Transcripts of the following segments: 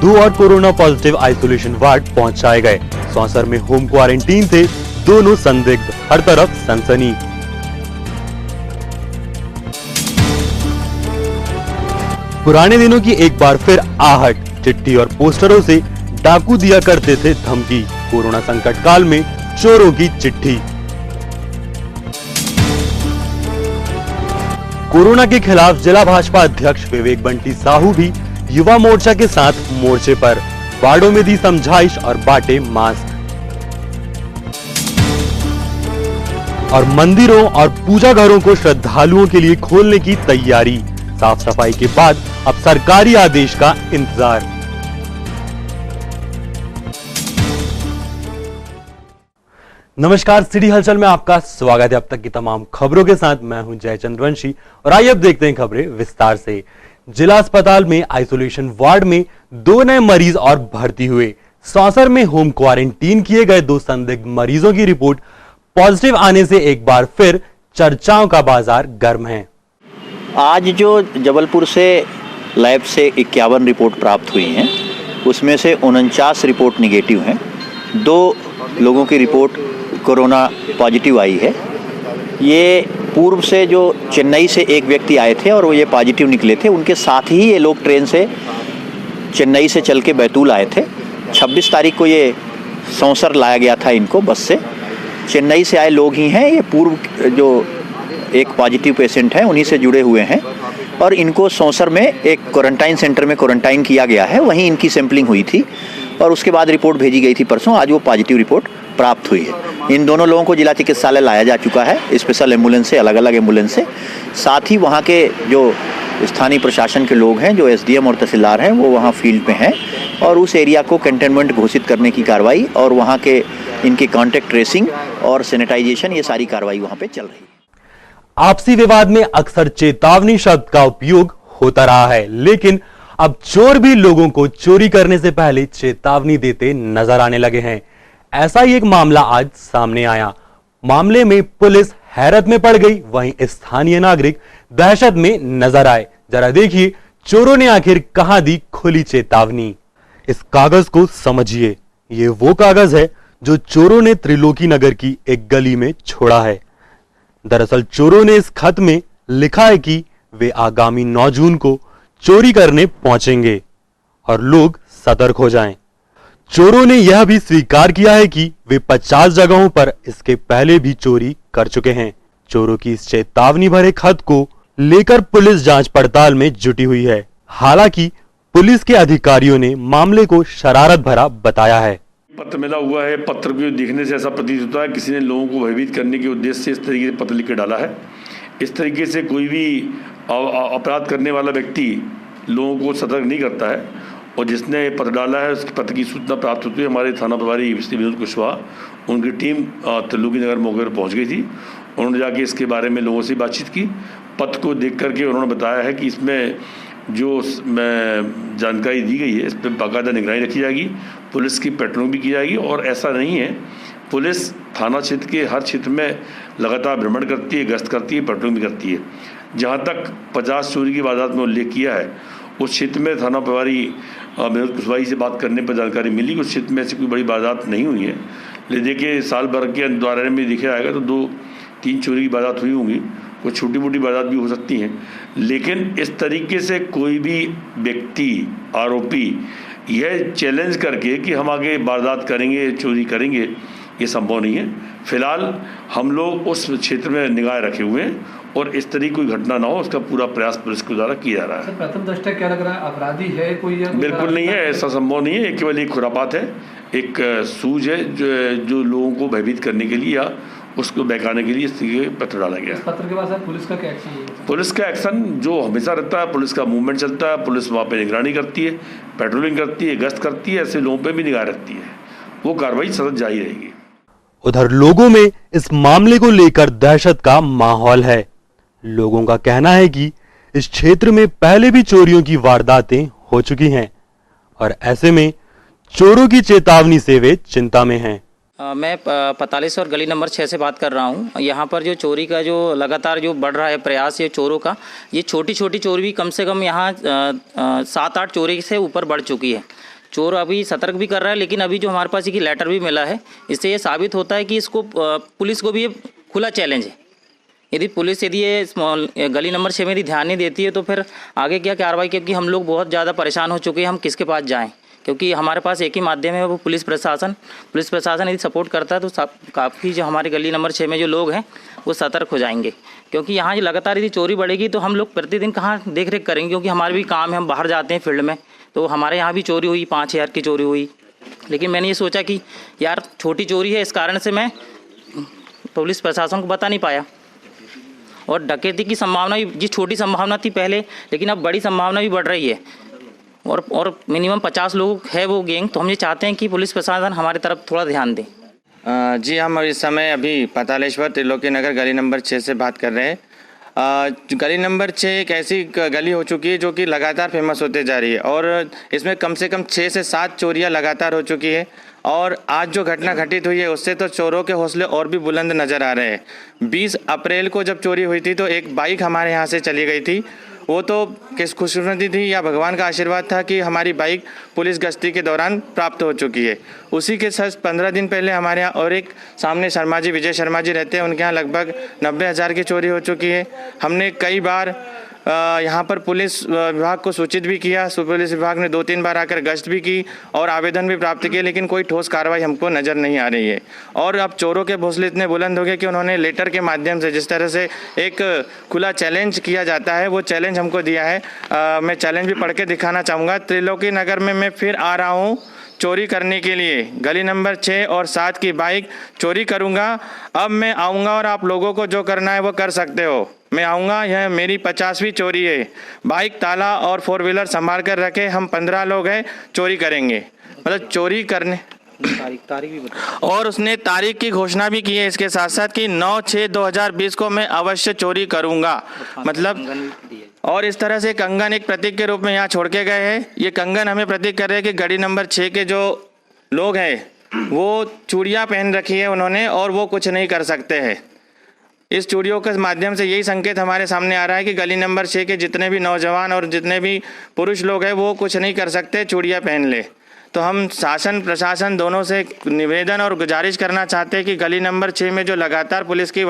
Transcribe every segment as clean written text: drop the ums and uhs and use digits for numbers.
2 और corona positive isolation ward पहुंचाए गए। सौंसर में होम क्वारंटीन थे दोनों संदिग्ध, हर तरफ सनसनी। पुराने दिनों की एक बार फिर आहट, चिट्ठी और पोस्टरों से डाकू दिया करते थे धमकी। कोरोना संकट काल में चोरों की चिट्ठी। कोरोना के खिलाफ जिला भाजपा अध्यक्ष विवेक बंटी साहू भी युवा मोर्चा के साथ मोर्चे पर, वार्डों में दी समझाइश और बांटे मास्क। और मंदिरों और पूजा घरों को श्रद्धालुओं के लिए खोलने की तैयारी। साफ सफाई के बाद अब सरकारी आदेश का इंतजार। नमस्कार, सिटी हलचल में आपका स्वागत है। अब तक की तमाम खबरों के साथ मैं हूं जय चंद्रवंशी और आइए अब देखते हैं खबरें विस्तार से। जिला अस्पताल में आइसोलेशन वार्ड में 2 नए मरीज और भर्ती हुए। सौंसर में होम क्वारंटीन किए गए 2 संदिग्ध मरीजों की रिपोर्ट पॉजिटिव आने से एक बार फिर चर्चाओं का बाजार गर्म है। आज जो जबलपुर से लैब से 51 रिपोर्ट प्राप्त हुई हैं, उसमें से 49 रिपोर्ट निगेटिव हैं। 2 लोगों की रिपोर्ट कोरोना पॉजिटिव आई है। ये पूर्व से जो चेन्नई से एक व्यक्ति आए थे और वो ये पॉजिटिव निकले थे, उनके साथ ही ये लोग ट्रेन से चेन्नई से चल के बैतूल आए थे। 26 तारीख को ये सौंसर लाया गया था इनको बस से। चेन्नई से आए लोग ही हैं, ये पूर्व जो एक पॉजिटिव पेशेंट है उन्हीं से जुड़े हुए हैं और इनको सौंसर में एक क्वारंटाइन सेंटर में क्वारंटाइन किया गया है, वहीं इनकी सैंपलिंग हुई थी और उसके बाद रिपोर्ट भेजी गई थी परसों। आज वो पॉजिटिव रिपोर्ट प्राप्त हुई है। इन दोनों लोगों को जिला चिकित्सालय लाया जा चुका है स्पेशल एम्बुलेंस से, अलग अलग एम्बुलेंस से। साथ ही वहाँ के जो स्थानीय प्रशासन के लोग हैं, जो एसडीएम और तहसीलदार हैं, वो वहाँ फील्ड पे हैं और उस एरिया को कंटेनमेंट घोषित करने की कार्रवाई और वहाँ के इनके कॉन्टैक्ट ट्रेसिंग और सैनिटाइजेशन, ये सारी कार्रवाई वहाँ पे चल रही है। आपसी विवाद में अक्सर चेतावनी शब्द का उपयोग होता रहा है, लेकिन अब चोर भी लोगों को चोरी करने से पहले चेतावनी देते नजर आने लगे हैं। ऐसा ही एक मामला आज सामने आया। मामले में पुलिस हैरत में पड़ गई, वहीं स्थानीय नागरिक दहशत में नजर आए। जरा देखिए चोरों ने आखिर कहां दी खुली चेतावनी। इस कागज को समझिए, ये वो कागज है जो चोरों ने त्रिलोकी नगर की एक गली में छोड़ा है। दरअसल चोरों ने इस खत में लिखा है कि वे आगामी 9 जून को चोरी करने पहुंचेंगे और लोग सतर्क हो जाएं। चोरों ने यह भी स्वीकार किया है कि वे 50 जगहों पर इसके पहले भी चोरी कर चुके हैं। चोरों की इस चेतावनी भरे खत को लेकर पुलिस जांच पड़ताल में जुटी हुई है। हालांकि पुलिस के अधिकारियों ने मामले को शरारत भरा बताया है। पत्र मिला हुआ है, पत्र को देखने से ऐसा प्रतीत होता है किसी ने लोगों को भयभीत करने के उद्देश्य से इस तरीके से पत्र लिख के डाला है। इस तरीके से कोई भी अपराध करने वाला व्यक्ति लोगों को सतर्क नहीं करता है और जिसने पत्र डाला है उसके पत्र की सूचना प्राप्त होती है। हमारे थाना प्रभारी श्री विनोद कुशवाहा, उनकी टीम त्रिलोकी नगर मौके पर पहुँच गई थी। उन्होंने जाके इसके बारे में लोगों से बातचीत की। पत्र को देख करके उन्होंने बताया है कि इसमें जो जानकारी दी गई है इस पर बाकायदा निगरानी रखी जाएगी, पुलिस की पेट्रोलिंग भी की जाएगी। और ऐसा नहीं है, पुलिस थाना क्षेत्र के हर क्षेत्र में लगातार भ्रमण करती है, गश्त करती है, पेट्रोलिंग भी करती है। जहाँ तक 50 चोरी की वारदात में उल्लेख किया है, उस क्षेत्र में थाना प्रभारी विनोद कुशवाहा से बात करने पर जानकारी मिली कि उस क्षेत्र में ऐसी कोई बड़ी वारदात नहीं हुई है। लेकिन देखिए साल भर के दौरान में देखा जाएगा तो 2-3 चोरी की वारदात हुई होंगी, कुछ छोटी मोटी वारदात भी हो सकती हैं। लेकिन इस तरीके से कोई भी व्यक्ति, आरोपी यह चैलेंज करके कि हम आगे वारदात करेंगे, चोरी करेंगे, ये संभव नहीं है। फिलहाल हम लोग उस क्षेत्र में निगाह रखे हुए हैं और इस तरीके कोई घटना ना हो उसका पूरा प्रयास पुलिस के द्वारा किया जा रहा है। प्रथम दृष्टया क्या लग रहा है, अपराधी है कोई या बिल्कुल नहीं है, ऐसा संभव नहीं है। केवल एक खुरापात है, एक सूझ है जो लोगों को भयभीत करने के लिए या उसको बहकाने के लिए इस तरीके पत्र डाला गया। पत्र के बाद सर पुलिस का क्या एक्शन है? पुलिस का एक्शन जो हमेशा रहता है, पुलिस का मूवमेंट चलता है, पुलिस वहाँ पे निगरानी करती है, पेट्रोलिंग करती है, गश्त करती है, ऐसे लोगों पे भी निगाह रखती है। वो कार्रवाई सतत जारी रहेगी। उधर लोगों में इस मामले को लेकर दहशत का माहौल है। लोगों का कहना है कि इस क्षेत्र में पहले भी चोरियों की वारदातें हो चुकी हैं और ऐसे में चोरों की चेतावनी से वे चिंता में हैं। मैं 45 और गली नंबर 6 से बात कर रहा हूं। यहाँ पर जो चोरी का जो लगातार जो बढ़ रहा है प्रयास ये चोरों का, ये छोटी छोटी चोरी भी कम से कम यहाँ 7-8 चोरी से ऊपर बढ़ चुकी है। चोर अभी सतर्क भी कर रहा है, लेकिन अभी जो हमारे पास एक लेटर भी मिला है, इससे ये साबित होता है कि इसको पुलिस को भी ये खुला चैलेंज है। यदि पुलिस ये गली नंबर 6 में यदि ध्यान नहीं देती है तो फिर आगे क्या कार्रवाई, क्योंकि हम लोग बहुत ज़्यादा परेशान हो चुके हैं, हम किसके पास जाएं, क्योंकि हमारे पास एक ही माध्यम है, वो पुलिस प्रशासन यदि सपोर्ट करता है तो काफ़ी जो हमारे गली नंबर 6 में जो लोग हैं वो सतर्क हो जाएंगे। क्योंकि यहाँ लगातार यदि चोरी बढ़ेगी तो हम लोग प्रतिदिन कहाँ देख रेख करेंगे, क्योंकि हमारे भी काम है, हम बाहर जाते हैं फील्ड में, तो हमारे यहाँ भी चोरी हुई, 5000 की चोरी हुई। लेकिन मैंने ये सोचा कि यार छोटी चोरी है, इस कारण से मैं पुलिस प्रशासन को बता नहीं पाया, और डकैती की संभावना भी, जी छोटी संभावना थी पहले, लेकिन अब बड़ी संभावना भी बढ़ रही है, और मिनिमम 50 लोग है वो गैंग। तो हम ये चाहते हैं कि पुलिस प्रशासन हमारी तरफ थोड़ा ध्यान दे। जी, हम इस समय अभी पतालेश्वर त्रिलोकी नगर गली नंबर 6 से बात कर रहे हैं। गली नंबर 6 एक ऐसी गली हो चुकी है जो कि लगातार फेमस होते जा रही है, और इसमें कम से कम 6 से 7 चोरियां लगातार हो चुकी है। और आज जो घटना घटित हुई है उससे तो चोरों के हौसले और भी बुलंद नज़र आ रहे हैं। 20 अप्रैल को जब चोरी हुई थी तो एक बाइक हमारे यहाँ से चली गई थी, वो तो किस खुशकिस्मती थी या भगवान का आशीर्वाद था कि हमारी बाइक पुलिस गश्ती के दौरान प्राप्त हो चुकी है। उसी के साथ 15 दिन पहले हमारे यहाँ और एक सामने शर्मा जी, विजय शर्मा जी रहते हैं, उनके यहाँ लगभग 90,000 की चोरी हो चुकी है। हमने कई बार यहाँ पर पुलिस विभाग को सूचित भी किया, पुलिस विभाग ने 2-3 बार आकर गश्त भी की और आवेदन भी प्राप्त किए, लेकिन कोई ठोस कार्रवाई हमको नज़र नहीं आ रही है। और अब चोरों के हौसले इतने बुलंद हो गए कि उन्होंने लेटर के माध्यम से, जिस तरह से एक खुला चैलेंज किया जाता है, वो चैलेंज हमको दिया है। मैं चैलेंज भी पढ़ के दिखाना चाहूँगा। त्रिलोकी नगर में मैं फिर आ रहा हूँ चोरी करने के लिए, गली नंबर 6 और 7 की बाइक चोरी करूँगा। अब मैं आऊँगा और आप लोगों को जो करना है वो कर सकते हो। मैं आऊँगा, यह मेरी 50वीं चोरी है। बाइक ताला और 4 व्हीलर संभाल कर रखे, हम 15 लोग हैं, चोरी करेंगे, मतलब चोरी करने तारीख भी बता। और उसने तारीख की घोषणा भी की है इसके साथ साथ कि 9/6/2020 को मैं अवश्य चोरी करूँगा, मतलब। और इस तरह से कंगन एक प्रतीक के रूप में यहाँ छोड़ के गए हैं। ये कंगन हमें प्रतीक कर रहे हैं कि गली नंबर 6 के जो लोग हैं वो चूड़ियाँ पहन रखी है उन्होंने, और वो कुछ नहीं कर सकते हैं। इस चूड़ियों के माध्यम से यही संकेत हमारे सामने आ रहा है कि गली नंबर 6 के जितने भी नौजवान और जितने भी पुरुष लोग हैं वो कुछ नहीं कर सकते, चूड़ियाँ पहन ले। तो हम शासन प्रशासन दोनों से निवेदन और गुजारिश करना चाहते हैं कि गली नंबर 6 में जो लगातार पुलिस की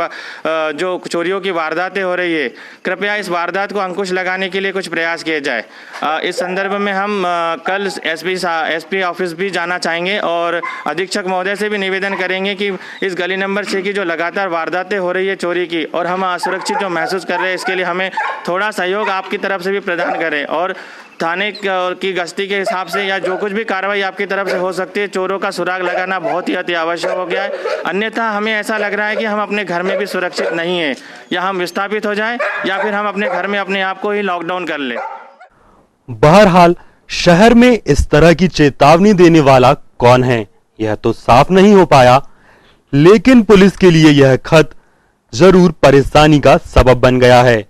जो चोरियों की वारदातें हो रही है, कृपया इस वारदात को अंकुश लगाने के लिए कुछ प्रयास किए जाए। इस संदर्भ में हम कल एसपी ऑफिस भी जाना चाहेंगे और अधीक्षक महोदय से भी निवेदन करेंगे कि इस गली नंबर 6 की जो लगातार वारदातें हो रही है चोरी की, और हम असुरक्षित जो महसूस कर रहे हैं, इसके लिए हमें थोड़ा सहयोग आपकी तरफ से भी प्रदान करें, और थाने की गश्ती के हिसाब से या जो कुछ भी कार्रवाई आपकी तरफ से हो सकती है, चोरों का सुराग लगाना बहुत ही अति आवश्यक हो गया है। अन्यथा हमें ऐसा लग रहा है कि हम अपने घर में भी सुरक्षित नहीं हैं, या हम विस्थापित हो जाएं या फिर हम अपने घर में अपने आप को ही लॉकडाउन कर लें। बहरहाल शहर में इस तरह की चेतावनी देने वाला कौन है, यह तो साफ नहीं हो पाया, लेकिन पुलिस के लिए यह खत जरूर परेशानी का सबब बन गया है।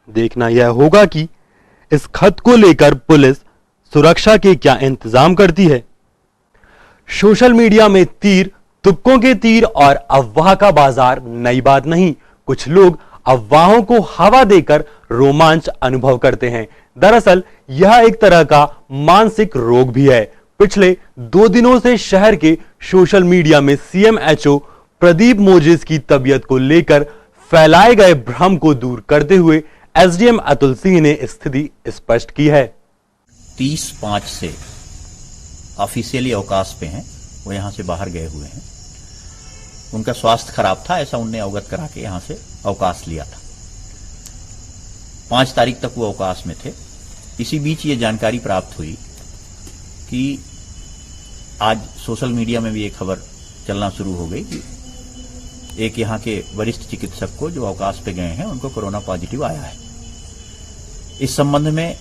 देखना यह होगा कि इस खत को लेकर पुलिस सुरक्षा के क्या इंतजाम करती है। सोशल मीडिया में तीर, तुक्कों के तीर और अफवाह का बाजार नई बात नहीं। कुछ लोग अफवाहों को हवा देकर रोमांच अनुभव करते हैं। दरअसल यह एक तरह का मानसिक रोग भी है। पिछले 2 दिनों से शहर के सोशल मीडिया में CMHO प्रदीप मोजेस की तबीयत को लेकर फैलाए गए भ्रम को दूर करते हुए SDM अतुल सिंह ने स्थिति स्पष्ट की है। 30/5 से ऑफिशियली अवकाश पे हैं, वो यहाँ से बाहर गए हुए हैं। उनका स्वास्थ्य खराब था, ऐसा उनने अवगत करा के यहाँ से अवकाश लिया था। 5 तारीख तक वो अवकाश में थे। इसी बीच ये जानकारी प्राप्त हुई कि आज सोशल मीडिया में भी एक खबर चलना शुरू हो गई कि एक यहाँ के वरिष्ठ चिकित्सक को जो अवकाश पे गए हैं उनको कोरोना पॉजिटिव आया है। इस संबंध में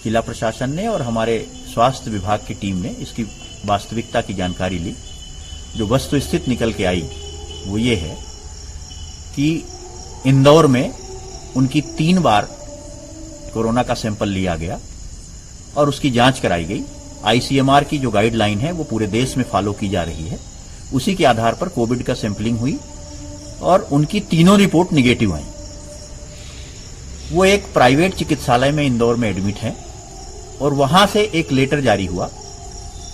जिला प्रशासन ने और हमारे स्वास्थ्य विभाग की टीम ने इसकी वास्तविकता की जानकारी ली। जो वस्तुस्थिति निकल के आई वो ये है कि इंदौर में उनकी 3 बार कोरोना का सैंपल लिया गया और उसकी जांच कराई गई। ICMR की जो गाइडलाइन है वो पूरे देश में फॉलो की जा रही है। उसी के आधार पर कोविड का सैंपलिंग हुई और उनकी तीनों रिपोर्ट निगेटिव आई। वो एक प्राइवेट चिकित्सालय में इंदौर में एडमिट है और वहां से एक लेटर जारी हुआ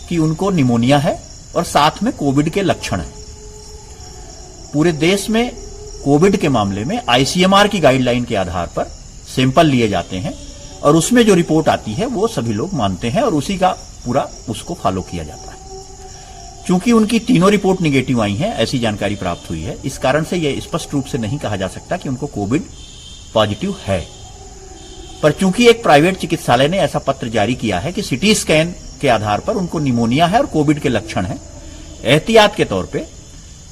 कि उनको निमोनिया है और साथ में कोविड के लक्षण हैं। पूरे देश में कोविड के मामले में आईसीएमआर की गाइडलाइन के आधार पर सैंपल लिए जाते हैं और उसमें जो रिपोर्ट आती है वो सभी लोग मानते हैं और उसी का पूरा उसको फॉलो किया जाता है। चूंकि उनकी तीनों रिपोर्ट निगेटिव आई हैं, ऐसी जानकारी प्राप्त हुई है, इस कारण से यह स्पष्ट रूप से नहीं कहा जा सकता कि उनको कोविड पॉजिटिव है। पर चूंकि एक प्राइवेट चिकित्सालय ने ऐसा पत्र जारी किया है कि सिटी स्कैन के आधार पर उनको निमोनिया है और कोविड के लक्षण हैं, एहतियात के तौर पे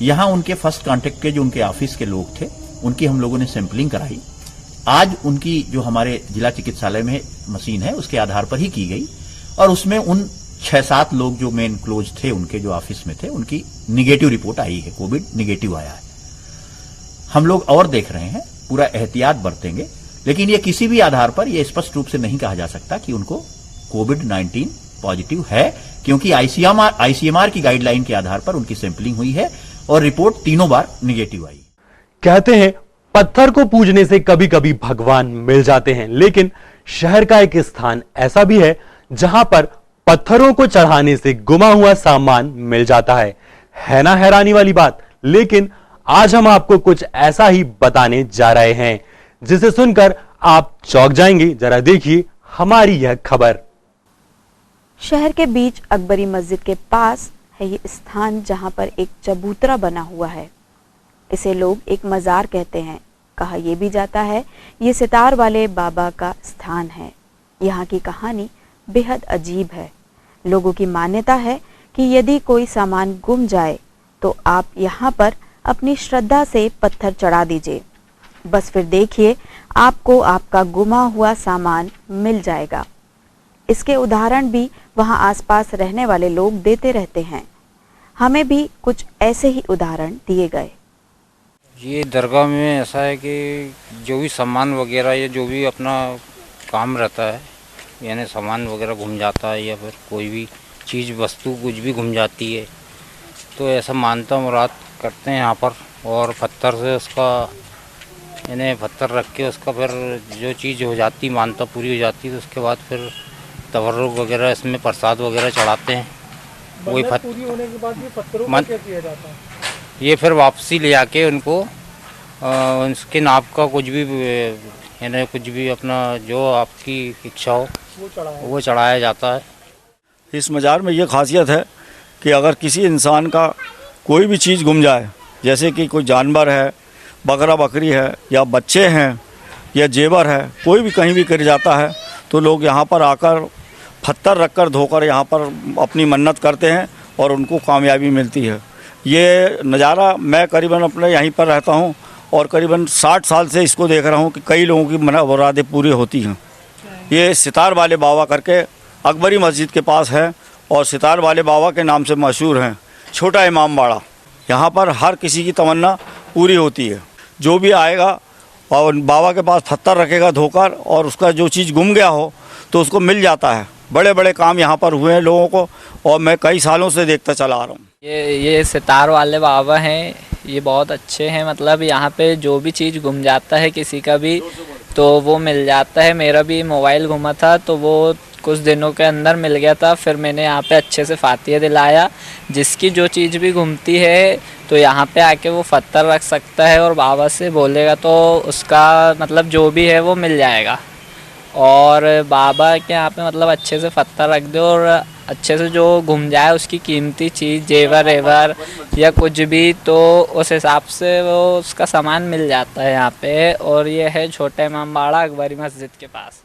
यहां उनके फर्स्ट कांटेक्ट के जो उनके ऑफिस के लोग थे उनकी हम लोगों ने सैंपलिंग कराई। आज उनकी जो हमारे जिला चिकित्सालय में मशीन है उसके आधार पर ही की गई और उसमें उन 6-7 लोग जो मेन क्लोज थे उनके जो ऑफिस में थे उनकी निगेटिव रिपोर्ट आई है, कोविड निगेटिव आया है। हम लोग और देख रहे हैं, पूरा एहतियात बरतेंगे, लेकिन ये किसी भी आधार पर यह स्पष्ट रूप से नहीं कहा जा सकता कि उनको कोविड-19 पॉजिटिव है, क्योंकि आईसीएमआर की गाइडलाइन के आधार पर उनकी सैंपलिंग हुई है और रिपोर्ट तीनों बार निगेटिव आई। कहते हैं पत्थर को पूजने से कभी कभी भगवान मिल जाते हैं, लेकिन शहर का एक स्थान ऐसा भी है जहां पर पत्थरों को चढ़ाने से गुमा हुआ सामान मिल जाता है ना हैरानी वाली बात। लेकिन आज हम आपको कुछ ऐसा ही बताने जा रहे हैं जिसे सुनकर आप चौंक जाएंगे। जरा देखिए हमारी यह खबर। शहर के बीच अकबरी मस्जिद के पास है ये स्थान जहां पर एक चबूतरा बना हुआ है। इसे लोग एक मजार कहते हैं। कहा यह भी जाता है ये सितार वाले बाबा का स्थान है। यहाँ की कहानी बेहद अजीब है। लोगों की मान्यता है कि यदि कोई सामान गुम जाए तो आप यहाँ पर अपनी श्रद्धा से पत्थर चढ़ा दीजिए, बस फिर देखिए आपको आपका गुमा हुआ सामान मिल जाएगा। इसके उदाहरण भी वहाँ आसपास रहने वाले लोग देते रहते हैं। हमें भी कुछ ऐसे ही उदाहरण दिए गए। ये दरगाह में ऐसा है कि जो भी सामान वगैरह या जो भी अपना काम रहता है, यानी सामान वगैरह घूम जाता है या फिर कोई भी चीज़ वस्तु कुछ भी घूम जाती है तो ऐसा मानता मुराद करते हैं यहाँ पर, और पत्थर से उसका यानी पत्थर रख के उसका फिर जो चीज़ हो जाती मानता पूरी हो जाती है तो उसके बाद फिर तवर्रुक वगैरह इसमें प्रसाद वगैरह चढ़ाते हैं। वही पूरी होने के बाद ये पत्थरों को क्या किया जाता है? ये फिर वापसी ले आके उनको उसके नाप का कुछ भी यानी कुछ भी अपना जो आपकी इच्छा हो वो चढ़ाया जाता है। इस मज़ार में ये खासियत है कि अगर किसी इंसान का कोई भी चीज़ गुम जाए, जैसे कि कोई जानवर है, बकरा बकरी है या बच्चे हैं या जेवर है, कोई भी कहीं भी गिर जाता है तो लोग यहाँ पर आकर पत्थर रखकर धोकर यहाँ पर अपनी मन्नत करते हैं और उनको कामयाबी मिलती है। ये नज़ारा मैं करीबन अपने यहीं पर रहता हूँ और करीबन 60 साल से इसको देख रहा हूँ कि कई लोगों की मुरादें पूरी होती हैं। ये सितार वाले बाबा करके अकबरी मस्जिद के पास है और सितार वाले बाबा के नाम से मशहूर हैं। छोटा इमाम बाड़ा, यहाँ पर हर किसी की तमन्ना पूरी होती है। जो भी आएगा और बाबा के पास पत्थर रखेगा धोकर और उसका जो चीज़ गुम गया हो तो उसको मिल जाता है। बड़े बड़े काम यहाँ पर हुए हैं लोगों को और मैं कई सालों से देखता चला आ रहा हूँ। ये सितार वाले बाबा हैं, ये बहुत अच्छे हैं। मतलब यहाँ पे जो भी चीज़ गुम जाता है किसी का भी तो वो मिल जाता है। मेरा भी मोबाइल गुमा था तो वो कुछ दिनों के अंदर मिल गया था। फिर मैंने यहाँ पे अच्छे से फातिया दिलाया। जिसकी जो चीज़ भी घूमती है तो यहाँ पे आके वो पत्थर रख सकता है और बाबा से बोलेगा तो उसका मतलब जो भी है वो मिल जाएगा। और बाबा के यहाँ पे मतलब अच्छे से पत्थर रख दो और अच्छे से जो घूम जाए उसकी कीमती चीज़ जेवर एवर या कुछ भी तो उस हिसाब से वो उसका सामान मिल जाता है यहाँ पे। और ये है छोटा इमाम बाड़ा अकबरी मस्जिद के पास।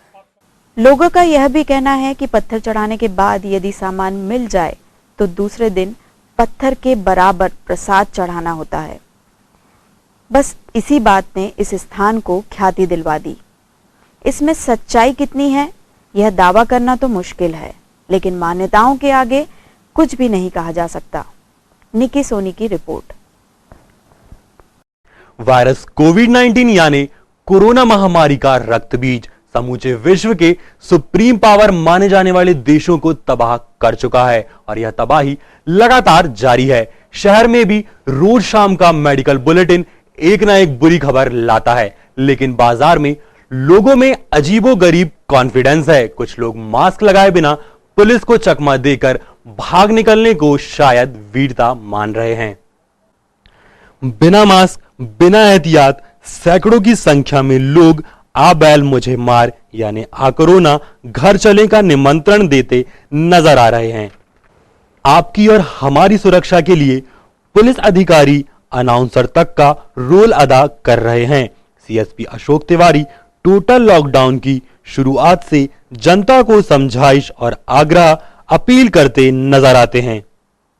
लोगों का यह भी कहना है कि पत्थर चढ़ाने के बाद यदि सामान मिल जाए तो दूसरे दिन पत्थर के बराबर प्रसाद चढ़ाना होता है। बस इसी बात ने इस स्थान को ख्याति दिलवा दी। इसमें सच्चाई कितनी है यह दावा करना तो मुश्किल है, लेकिन मान्यताओं के आगे कुछ भी नहीं कहा जा सकता। निकी सोनी की रिपोर्ट। वायरस कोविड-19 यानी कोरोना महामारी का रक्त बीज समूचे विश्व के सुप्रीम पावर माने जाने वाले देशों को तबाह कर चुका है और यह तबाही लगातार जारी है। शहर में भी रोज शाम का मेडिकल बुलेटिन एक ना एक बुरी खबर लाता है, लेकिन बाजार में लोगों में अजीबोगरीब कॉन्फिडेंस है। कुछ लोग मास्क लगाए बिना पुलिस को चकमा देकर भाग निकलने को शायद वीरता मान रहे हैं। बिना मास्क, बिना एहतियात सैकड़ों की संख्या में लोग आ बैल मुझे मार यानी आ कोरोना घर चले का निमंत्रण देते नजर आ रहे हैं। आपकी और हमारी सुरक्षा के लिए पुलिस अधिकारी अनाउंसर तक का रोल अदा कर रहे हैं। CSP Ashok Tiwari total lockdown की शुरुआत से जनता को समझाइश और आग्रह अपील करते नजर आते हैं।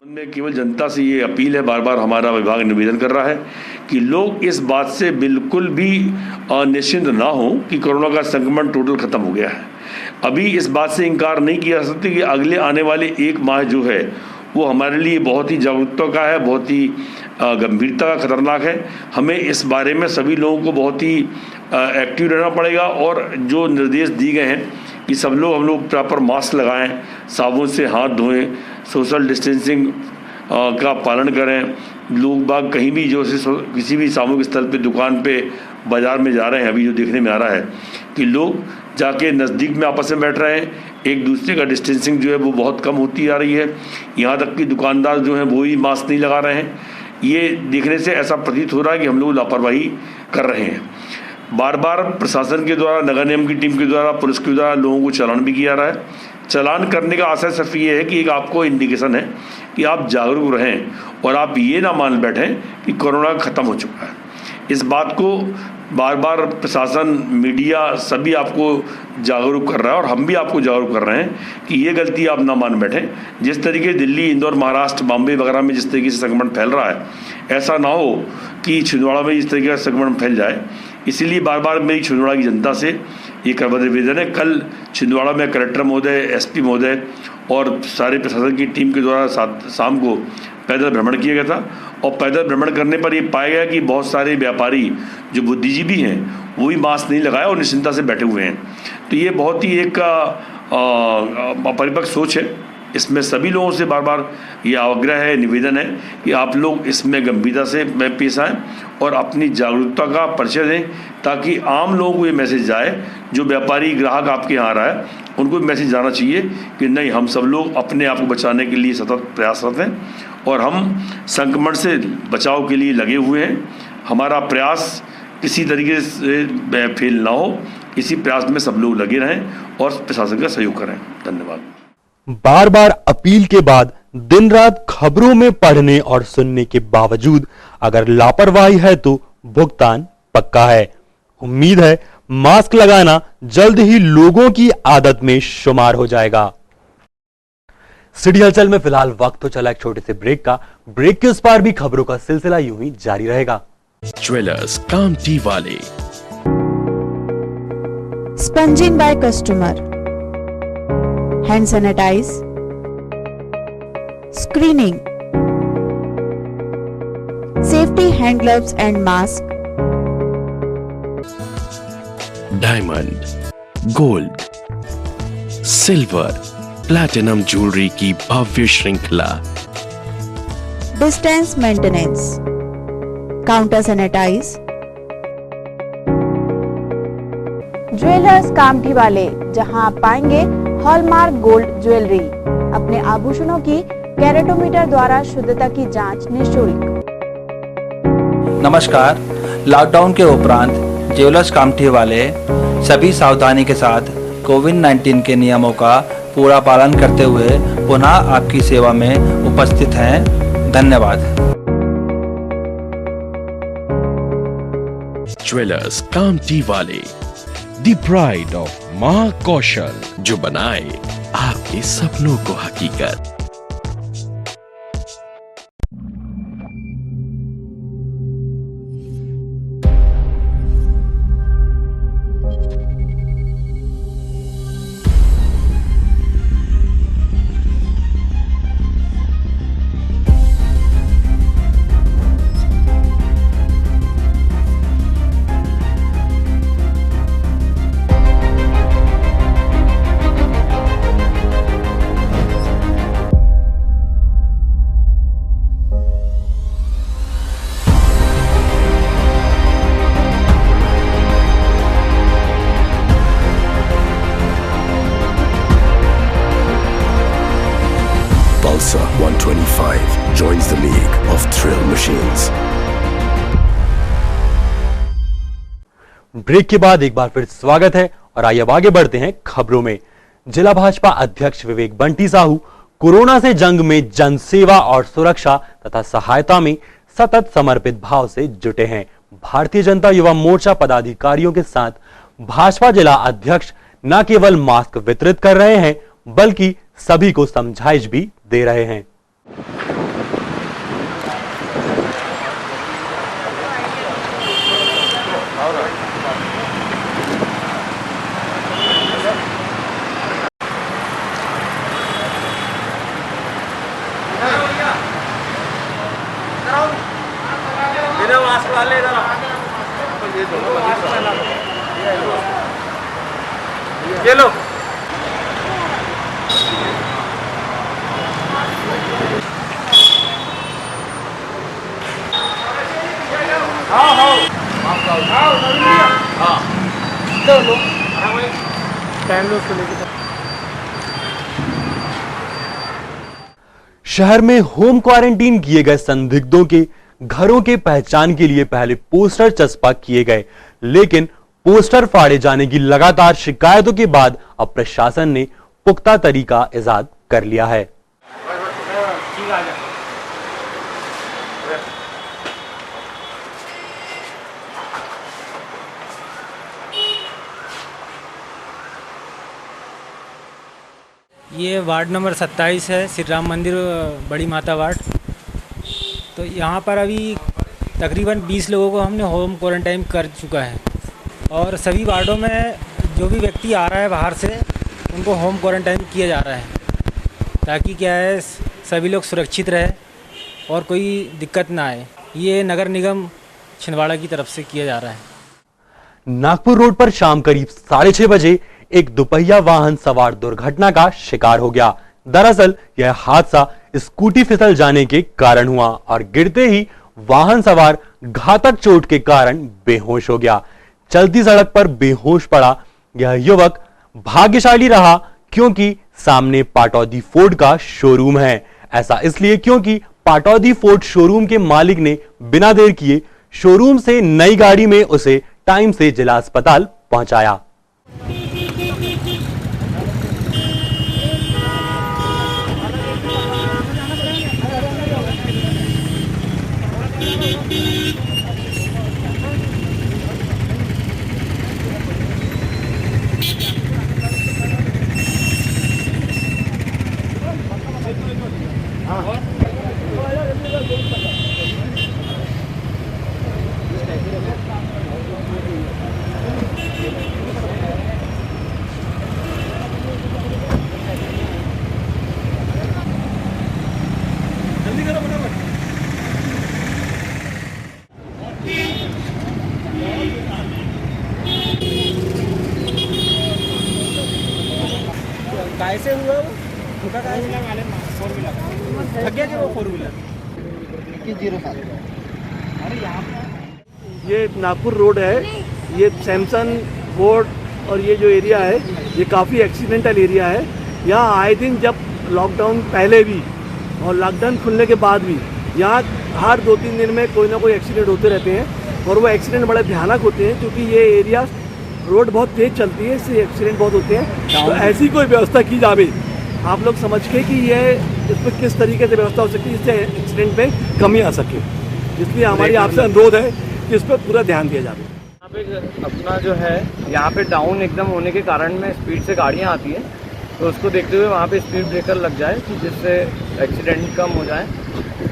उनमें केवल जनता से ये अपील है, बार बार हमारा विभाग निवेदन कर रहा है कि लोग इस बात से बिल्कुल भी निश्चिंत ना हो कि कोरोना का संक्रमण टोटल खत्म हो गया है। अभी इस बात से इनकार नहीं किया जा सकता कि अगले आने वाले एक माह जो है वो हमारे लिए बहुत ही जागरूकता का है, बहुत ही गंभीरता का खतरनाक है। हमें इस बारे में सभी लोगों को बहुत ही एक्टिव रहना पड़ेगा और जो निर्देश दिए गए हैं कि सब लोग हम लोग प्रॉपर मास्क लगाएं, साबुन से हाथ धोएं, सोशल डिस्टेंसिंग का पालन करें। लोग बाग कहीं भी जो किसी भी सामूहिक स्थल पे, दुकान पे, बाज़ार में जा रहे हैं, अभी जो देखने में आ रहा है कि लोग जाके नज़दीक में आपस में बैठ रहे हैं, एक दूसरे का डिस्टेंसिंग जो है वो बहुत कम होती जा रही है। यहाँ तक कि दुकानदार जो हैं वो भी मास्क नहीं लगा रहे हैं। ये देखने से ऐसा प्रतीत हो रहा है कि हम लोग लापरवाही कर रहे हैं। बार बार प्रशासन के द्वारा, नगर निगम की टीम के द्वारा, पुलिस के द्वारा लोगों को चालान भी किया जा रहा है। चालान करने का आशय सिर्फ ये है कि एक आपको इंडिकेशन है कि आप जागरूक रहें और आप ये ना मान बैठें कि कोरोना ख़त्म हो चुका है। इस बात को बार बार प्रशासन, मीडिया सभी आपको जागरूक कर रहा है और हम भी आपको जागरूक कर रहे हैं कि ये गलती आप ना मान बैठें। जिस तरीके दिल्ली, इंदौर, महाराष्ट्र, बॉम्बे वगैरह में जिस तरीके से संक्रमण फैल रहा है, ऐसा ना हो कि छिंदवाड़ा में इस तरीके का संक्रमण फैल जाए। इसीलिए बार बार मेरी छिंदवाड़ा की जनता से ये करवा निवेदन है। कल छिंदवाड़ा में कलेक्टर महोदय, एसपी महोदय और सारे प्रशासन की टीम के द्वारा शाम को पैदल भ्रमण किया गया था और पैदल भ्रमण करने पर ये पाया गया कि बहुत सारे व्यापारी जो बुद्धिजीवी हैं वो भी मास्क नहीं लगाए और निश्चिंता से बैठे हुए हैं। तो ये बहुत ही एक परिपक्व सोच है। इसमें सभी लोगों से बार बार ये आग्रह है, निवेदन है कि आप लोग इसमें गंभीरता से पेश आएँ और अपनी जागरूकता का परिचय दें ताकि आम लोगों को ये मैसेज जाए, जो व्यापारी ग्राहक आपके यहाँ आ रहा है उनको मैसेज जाना चाहिए कि नहीं, हम सब लोग अपने आप को बचाने के लिए सतत प्रयासरत हैं और हम संक्रमण से बचाव के लिए लगे हुए हैं। हमारा प्रयास किसी तरीके से फेल ना हो, इसी प्रयास में सब लोग लगे रहें और प्रशासन का सहयोग करें। धन्यवाद। बार बार अपील के बाद दिन रात खबरों में पढ़ने और सुनने के बावजूद अगर लापरवाही है तो भुगतान पक्का है। उम्मीद है मास्क लगाना जल्द ही लोगों की आदत में शुमार हो जाएगा। सिटी हलचल में फिलहाल वक्त तो चला एक छोटे से ब्रेक का। ब्रेक के उस पार भी खबरों का सिलसिला यूं ही जारी रहेगा। ज्वेलर्स कामठी वाले, sponging by customer, hand sanitize, screening, safety hand gloves and mask, diamond, gold, silver, platinum jewellery की भव्य श्रृंखला, distance maintenance, counter sanitize, jewellers Kamthi वाले, जहां आप पाएंगे हॉलमार्क गोल्ड ज्वेलरी, अपने आभूषणों की कैरेटोमीटर द्वारा शुद्धता की जांच निःशुल्क। नमस्कार। लॉकडाउन के उपरांत ज्वेलर्स कामठी वाले सभी सावधानी के साथ कोविड-19 के नियमों का पूरा पालन करते हुए पुनः आपकी सेवा में उपस्थित हैं। धन्यवाद। ज्वेलर्स कामठी वाले, द प्राइड ऑफ मां कौशल, जो बनाए आपके सपनों को हकीकत। Pulsar 125 joins the league of thrill machines. Break के बाद एक बार फिर स्वागत है और आइए अब आगे बढ़ते हैं खबरों में। जिला भाजपा अध्यक्ष विवेक बंटी साहू कोरोना से जंग में जनसेवा और सुरक्षा तथा सहायता में सतत समर्पित भाव से जुटे हैं। भारतीय जनता युवा मोर्चा पदाधिकारियों के साथ भाजपा जिला अध्यक्ष न केवल मास्क वितरित कर रहे हैं बल्कि सभी को समझाइश भी दे रहे हैं। ये लो शहर में होम क्वारंटीन किए गए संदिग्धों के घरों के पहचान के लिए पहले पोस्टर चस्पा किए गए, लेकिन पोस्टर फाड़े जाने की लगातार शिकायतों के बाद अब प्रशासन ने पुख्ता तरीका इजाद कर लिया है। ये वार्ड नंबर 27 है, श्री राम मंदिर बड़ी माता वार्ड। तो यहाँ पर अभी तकरीबन 20 लोगों को हमने होम क्वारंटाइन कर चुका है और सभी वार्डों में जो भी व्यक्ति आ रहा है बाहर से उनको होम क्वारंटाइन किया जा रहा है ताकि क्या है सभी लोग सुरक्षित रहे और कोई दिक्कत ना आए। ये नगर निगम छिंदवाड़ा की तरफ से किया जा रहा है। नागपुर रोड पर शाम करीब 6:30 बजे एक दुपहिया वाहन सवार दुर्घटना का शिकार हो गया। दरअसल यह हादसा स्कूटी फिसल जाने के कारण हुआ और गिरते ही वाहन सवार घातक चोट के कारण बेहोश हो गया। चलती सड़क पर बेहोश पड़ा यह युवक भाग्यशाली रहा क्योंकि सामने पाटौदी फोर्ड का शोरूम है। ऐसा इसलिए क्योंकि पाटौदी फोर्ड शोरूम के मालिक ने बिना देर किए शोरूम से नई गाड़ी में उसे टाइम से जिला अस्पताल पहुंचाया। कैसे हुआ वो? उनका थक गया कि वो 4 व्हीलर की 07। अरे यहाँ ये नागपुर रोड है, ये सैमसंग फोर्ड और ये जो एरिया है ये काफ़ी एक्सीडेंटल एरिया है। यहाँ आए दिन जब लॉकडाउन पहले भी और लॉकडाउन खुलने के बाद भी यहाँ हर 2-3 दिन में कोई ना कोई एक्सीडेंट होते रहते हैं और वो एक्सीडेंट बड़े भयानक होते हैं क्योंकि ये एरिया रोड बहुत तेज़ चलती है, इससे एक्सीडेंट बहुत होते हैं। तो ऐसी कोई व्यवस्था की जाए आप लोग समझ के कि ये इस पर किस तरीके से व्यवस्था हो सकती है जिससे एक्सीडेंट में कमी आ सके। इसलिए हमारी आपसे अनुरोध है कि इस पर पूरा ध्यान दिया जाए। यहाँ पे अपना जो है यहाँ पे डाउन एकदम होने के कारण में स्पीड से गाड़ियाँ आती हैं तो उसको देखते हुए वहाँ पे स्पीड ब्रेकर लग जाए जिससे एक्सीडेंट कम हो जाए।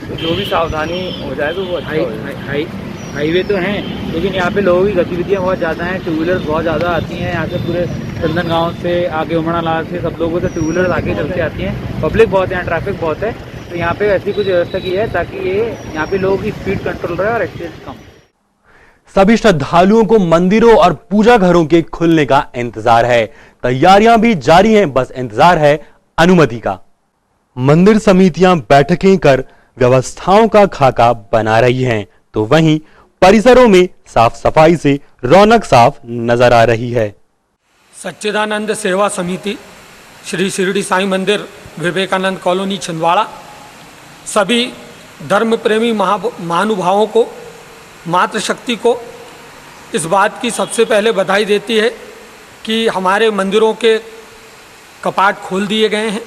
तो जो भी सावधानी हो जाए तो वो अच्छा हाईवे तो हैं लेकिन यहाँ पे लोगों की गतिविधियाँ बहुत ज़्यादा हैं। 2 व्हीलर्स बहुत ज़्यादा आती हैं यहाँ से, पूरे चंदन गांव से आगे उमड़ा लाल से सब लोगों से 2 व्हीलर्स आगे चलते आती हैं। पब्लिक बहुत है, यहाँ ट्रैफिक बहुत है, तो यहाँ पे ऐसी कुछ व्यवस्था की है ताकि ये यहाँ पे लोगों की स्पीड कंट्रोल रहे और एक्सीडेंट कम। सभी श्रद्धालुओं को मंदिरों और पूजा घरों के खुलने का इंतजार है। तैयारियां भी जारी हैं, बस इंतजार है अनुमति का। मंदिर समितियां बैठकें कर व्यवस्थाओं का खाका बना रही हैं, तो वहीं परिसरों में साफ सफाई से रौनक साफ नजर आ रही है। सच्चिदानंद सेवा समिति श्री शिरडी साईं मंदिर विवेकानंद कॉलोनी छिंदवाड़ा सभी धर्म प्रेमी महानुभावों को, मातृशक्ति को इस बात की सबसे पहले बधाई देती है कि हमारे मंदिरों के कपाट खोल दिए गए हैं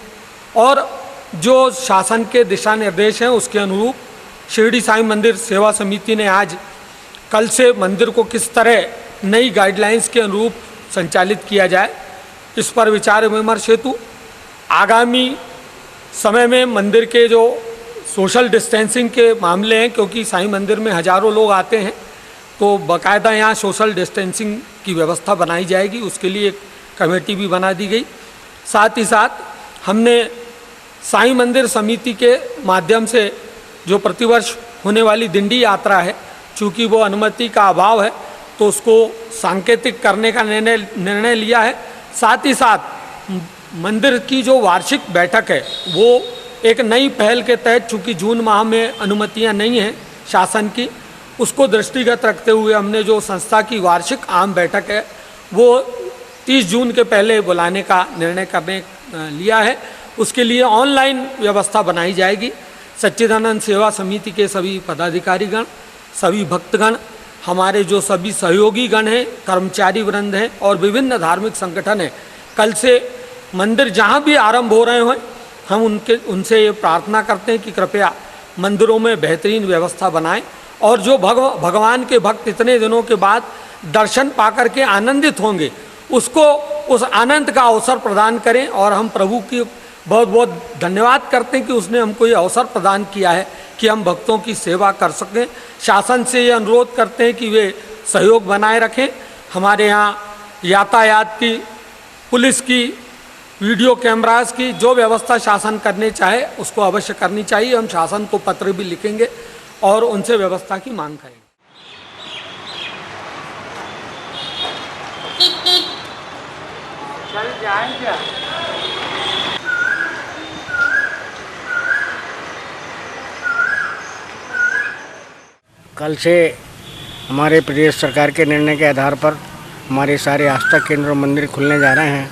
और जो शासन के दिशा निर्देश हैं उसके अनुरूप शिरडी साईं मंदिर सेवा समिति ने आज कल से मंदिर को किस तरह नई गाइडलाइंस के अनुरूप संचालित किया जाए, इस पर विचार विमर्श हेतु आगामी समय में मंदिर के जो सोशल डिस्टेंसिंग के मामले हैं, क्योंकि साईं मंदिर में हजारों लोग आते हैं, तो बाकायदा यहाँ सोशल डिस्टेंसिंग की व्यवस्था बनाई जाएगी। उसके लिए एक कमेटी भी बना दी गई। साथ ही साथ हमने साईं मंदिर समिति के माध्यम से जो प्रतिवर्ष होने वाली दिंडी यात्रा है, चूँकि वो अनुमति का अभाव है तो उसको सांकेतिक करने का निर्णय लिया है। साथ ही साथ मंदिर की जो वार्षिक बैठक है वो एक नई पहल के तहत, चूँकि जून माह में अनुमतियां नहीं हैं शासन की, उसको दृष्टिगत रखते हुए हमने जो संस्था की वार्षिक आम बैठक है वो 30 जून के पहले बुलाने का निर्णय करने लिया है। उसके लिए ऑनलाइन व्यवस्था बनाई जाएगी। सच्चिदानंद सेवा समिति के सभी पदाधिकारीगण, सभी भक्तगण, हमारे जो सभी सहयोगी गण हैं, कर्मचारी वृंद हैं और विभिन्न धार्मिक संगठन हैं, कल से मंदिर जहाँ भी आरंभ हो रहे हों, हम उनसे ये प्रार्थना करते हैं कि कृपया मंदिरों में बेहतरीन व्यवस्था बनाएं और जो भगवान के भक्त इतने दिनों के बाद दर्शन पाकर के आनंदित होंगे, उसको उस आनंद का अवसर प्रदान करें। और हम प्रभु की बहुत बहुत धन्यवाद करते हैं कि उसने हमको ये अवसर प्रदान किया है कि हम भक्तों की सेवा कर सकें। शासन से ये अनुरोध करते हैं कि वे सहयोग बनाए रखें। हमारे यहाँ यातायात की, पुलिस की, वीडियो कैमरास की जो व्यवस्था शासन करने चाहे उसको अवश्य करनी चाहिए। हम शासन को पत्र भी लिखेंगे और उनसे व्यवस्था की मांग करेंगे। चल जाए क्या? कल से हमारे प्रदेश सरकार के निर्णय के आधार पर हमारे सारे आस्था केंद्र और मंदिर खुलने जा रहे हैं।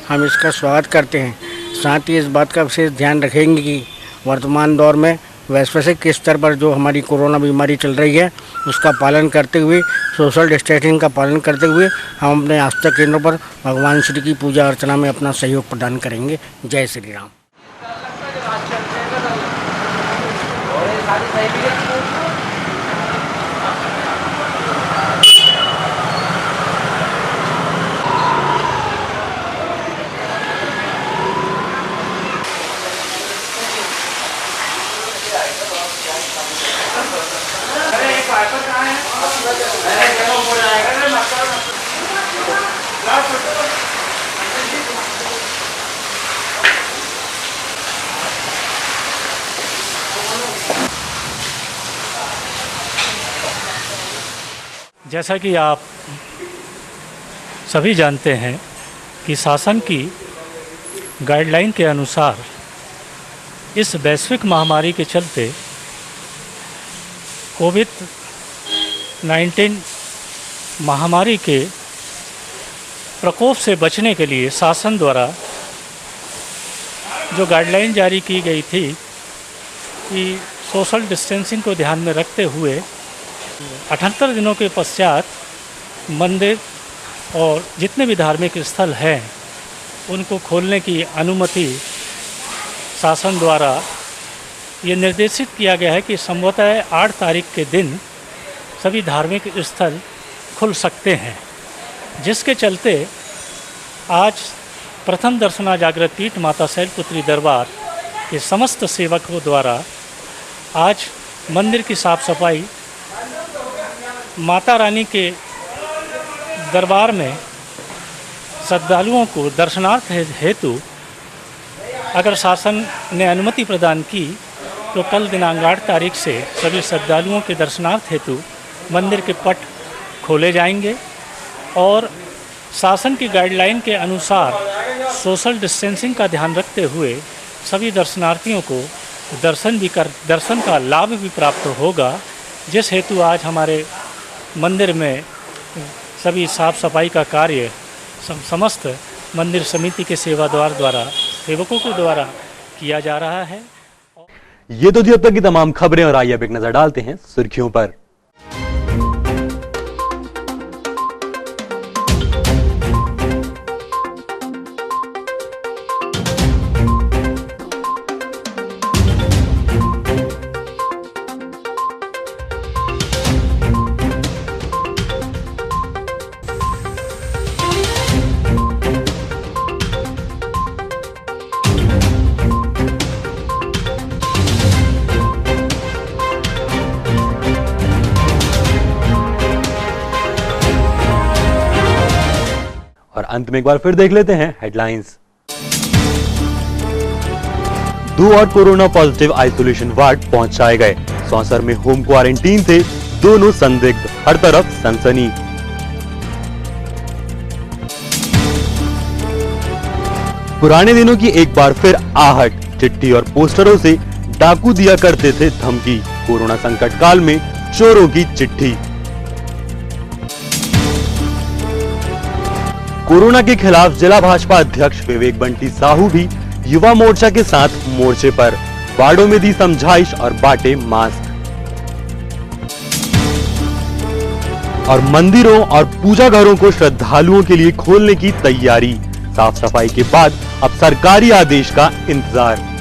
हम इसका स्वागत करते हैं। साथ ही इस बात का विशेष ध्यान रखेंगे कि वर्तमान दौर में वैश्विक स्तर पर जो हमारी कोरोना बीमारी चल रही है उसका पालन करते हुए, सोशल डिस्टेंसिंग का पालन करते हुए हम अपने आस्था केंद्रों पर भगवान श्री की पूजा अर्चना में अपना सहयोग प्रदान करेंगे। जय श्री राम। जैसा कि आप सभी जानते हैं कि शासन की गाइडलाइन के अनुसार इस वैश्विक महामारी के चलते कोविड-19 महामारी के प्रकोप से बचने के लिए शासन द्वारा जो गाइडलाइन जारी की गई थी कि सोशल डिस्टेंसिंग को ध्यान में रखते हुए 78 दिनों के पश्चात मंदिर और जितने भी धार्मिक स्थल हैं उनको खोलने की अनुमति शासन द्वारा ये निर्देशित किया गया है कि संभवतः 8 तारीख के दिन सभी धार्मिक स्थल खुल सकते हैं, जिसके चलते आज प्रथम दर्शना जागृत पीठ माता शैलपुत्री दरबार के समस्त सेवकों द्वारा आज मंदिर की साफ सफाई, माता रानी के दरबार में श्रद्धालुओं को दर्शनार्थ हेतु अगर शासन ने अनुमति प्रदान की तो कल दिनांक 8 तारीख से सभी श्रद्धालुओं के दर्शनार्थ हेतु मंदिर के पट खोले जाएंगे और शासन की गाइडलाइन के अनुसार सोशल डिस्टेंसिंग का ध्यान रखते हुए सभी दर्शनार्थियों को दर्शन का लाभ भी प्राप्त होगा, जिस हेतु आज हमारे मंदिर में सभी साफ सफाई का कार्य समस्त मंदिर समिति के सेवादार द्वारा, सेवकों के द्वारा किया जा रहा है। ये तो थी अब तक की तमाम खबरें और आइए अब एक नजर डालते हैं सुर्खियों पर। और अंत में एक बार फिर देख लेते हैं हेडलाइंस। 2 और कोरोना पॉजिटिव आइसोलेशन वार्ड पहुंचाए गए। सौंसर में होम क्वारंटीन थे दोनों संदिग्ध, हर तरफ सनसनी। पुराने दिनों की एक बार फिर आहट, चिट्ठी और पोस्टरों से डाकू दिया करते थे धमकी। कोरोना संकट काल में चोरों की चिट्ठी। कोरोना के खिलाफ जिला भाजपा अध्यक्ष विवेक बंटी साहू भी युवा मोर्चा के साथ मोर्चे पर, वार्डों में दी समझाइश और बांटे मास्क। और मंदिरों और पूजा घरों को श्रद्धालुओं के लिए खोलने की तैयारी। साफ सफाई के बाद अब सरकारी आदेश का इंतजार।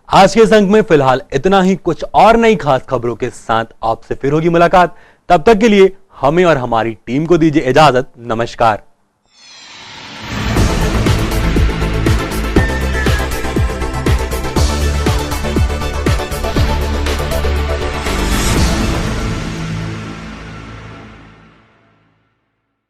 आज के इस अंक में फिलहाल इतना ही। कुछ और नई खास खबरों के साथ आपसे फिर होगी मुलाकात। तब तक के लिए हमें और हमारी टीम को दीजिए इजाजत। नमस्कार।